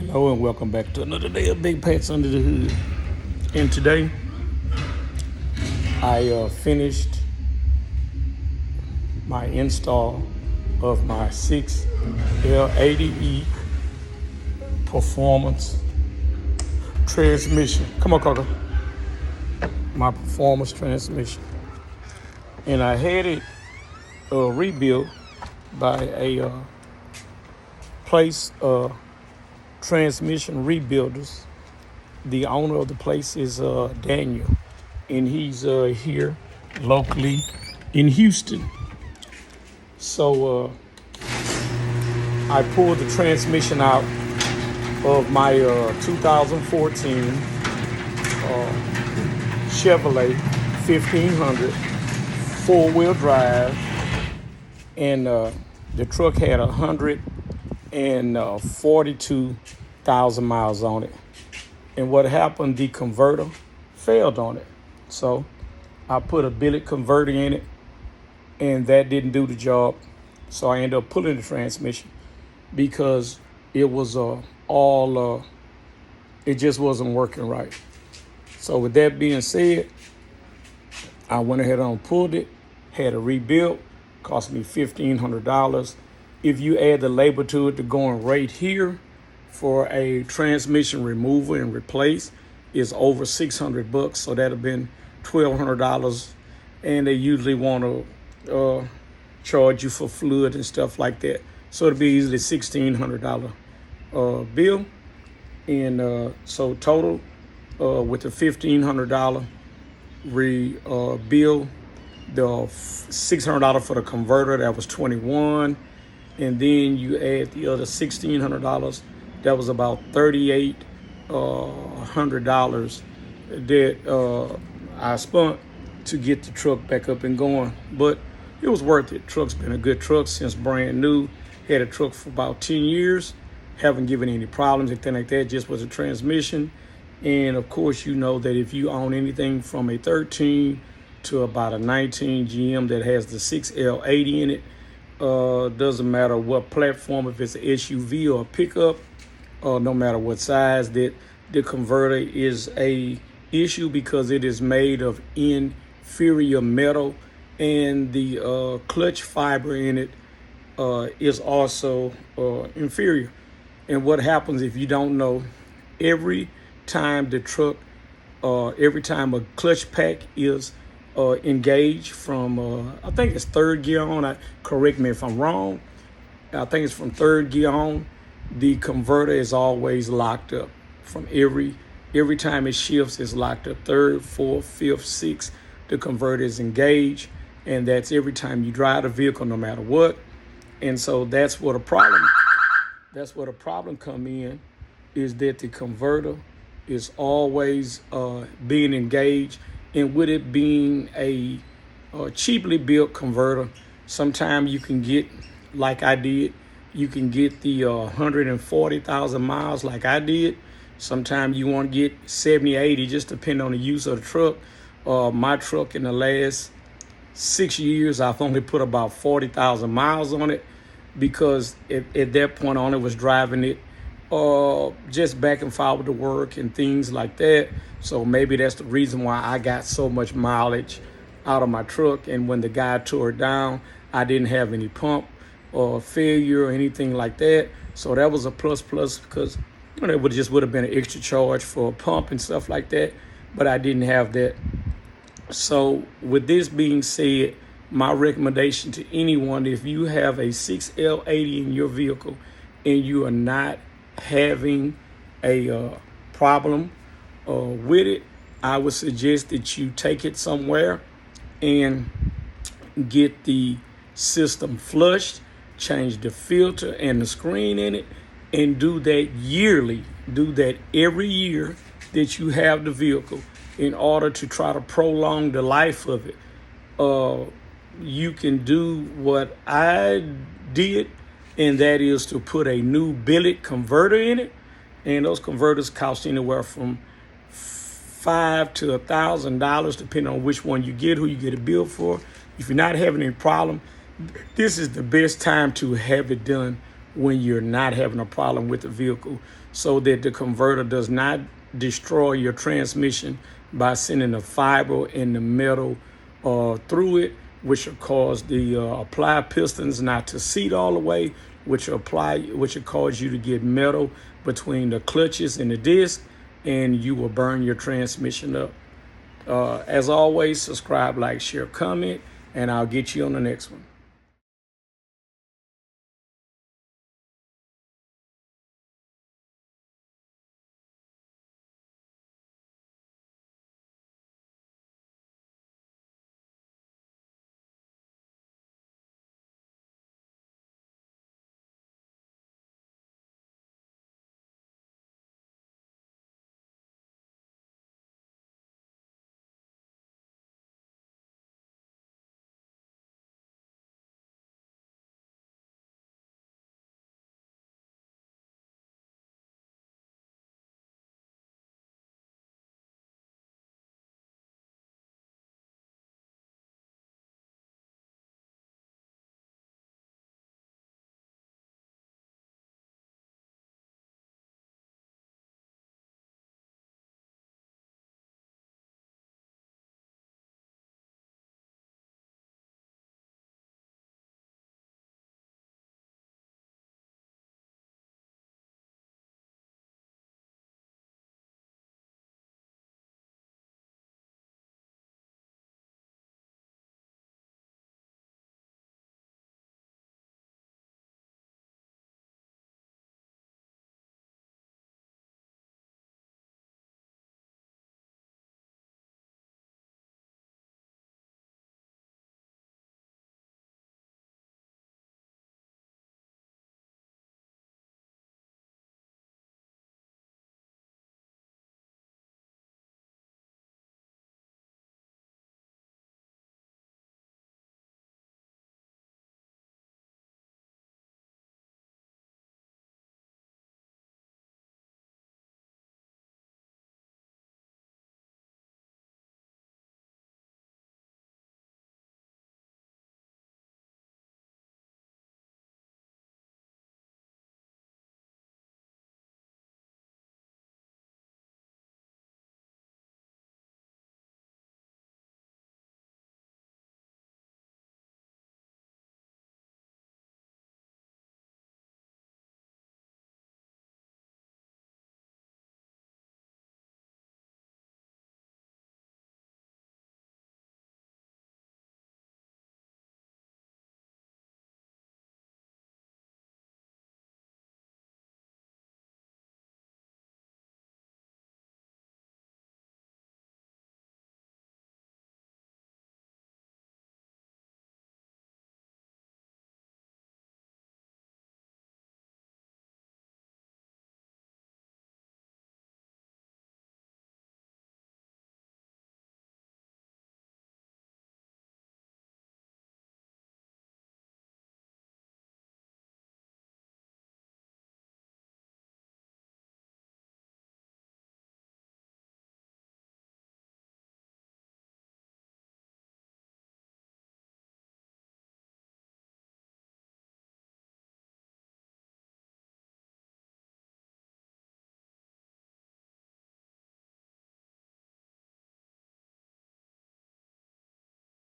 Hello and welcome back to another day of Big Pats Under the Hood. And today, I finished my install of my 6L80E Performance transmission. Come on, Coco. My Performance transmission. And I had it rebuilt by a place transmission rebuilders. The owner of the place is Daniel, and he's here locally in Houston. So I pulled the transmission out of my 2014 Chevrolet 1500 four-wheel drive, and the truck had 142,000 miles on it. And what happened, the converter failed on it. So I put a billet converter in it, and that didn't do the job. So I ended up pulling the transmission because it was it just wasn't working right. So with that being said, I went ahead and pulled it, had it rebuilt, cost me $1,500. If you add the labor to it, the going rate here for a transmission removal and replace is over $600. So that'd have been $1,200. And they usually want to charge you for fluid and stuff like that. So it'd be easily $1,600 bill. And so total with the $1,500 bill, the $600 for the converter, that was $21. And then you add the other $1,600, that was about $3,800 that I spent to get the truck back up and going. But it was worth it. Truck's been a good truck since brand new. Had a truck for about 10 years. Haven't given any problems, anything like that, just was a transmission. And of course, you know that if you own anything from a 13 to about a 19 GM that has the 6L80 in it, doesn't matter what platform, if it's an SUV or a pickup, no matter what size, that the converter is a issue because it is made of inferior metal, and the clutch fiber in it is also inferior. And what happens, if you don't know, every time the truck, every time a clutch pack is engaged from, I think it's third gear on, correct me if I'm wrong, I think it's from third gear on, the converter is always locked up. From every time it shifts, it's locked up. Third, fourth, fifth, sixth, the converter is engaged, and that's every time you drive the vehicle, no matter what. And so that's what a problem come in, is that the converter is always being engaged. And with it being a cheaply built converter, sometimes you can get, like I did, you can get the 140,000 miles like I did. Sometimes you want to get 70, 80, just depending on the use of the truck. My truck in the last 6 years, I've only put about 40,000 miles on it, because at that point on, it was driving it just back and forward to work and things like that. So maybe that's the reason why I got so much mileage out of my truck. And when the guy tore it down, I didn't have any pump or failure or anything like that. So that was a plus, because it would have been an extra charge for a pump and stuff like that. But I didn't have that. So with this being said, my recommendation to anyone, if you have a 6L80 in your vehicle and you are not having a problem with it, I would suggest that you take it somewhere and get the system flushed, change the filter and the screen in it, and do that yearly. Do that every year that you have the vehicle, in order to try to prolong the life of it. You can do what I did, and that is to put a new billet converter in it. And those converters cost anywhere from $500 to $1,000, depending on which one you get, who you get a bill for. If you're not having any problem, this is the best time to have it done when you're not having a problem with the vehicle, so that the converter does not destroy your transmission by sending the fiber and the metal through it, which will cause the applied pistons not to seat all the way, which will cause you to get metal between the clutches and the disc, and you will burn your transmission up. As always, subscribe, like, share, comment, and I'll get you on the next one.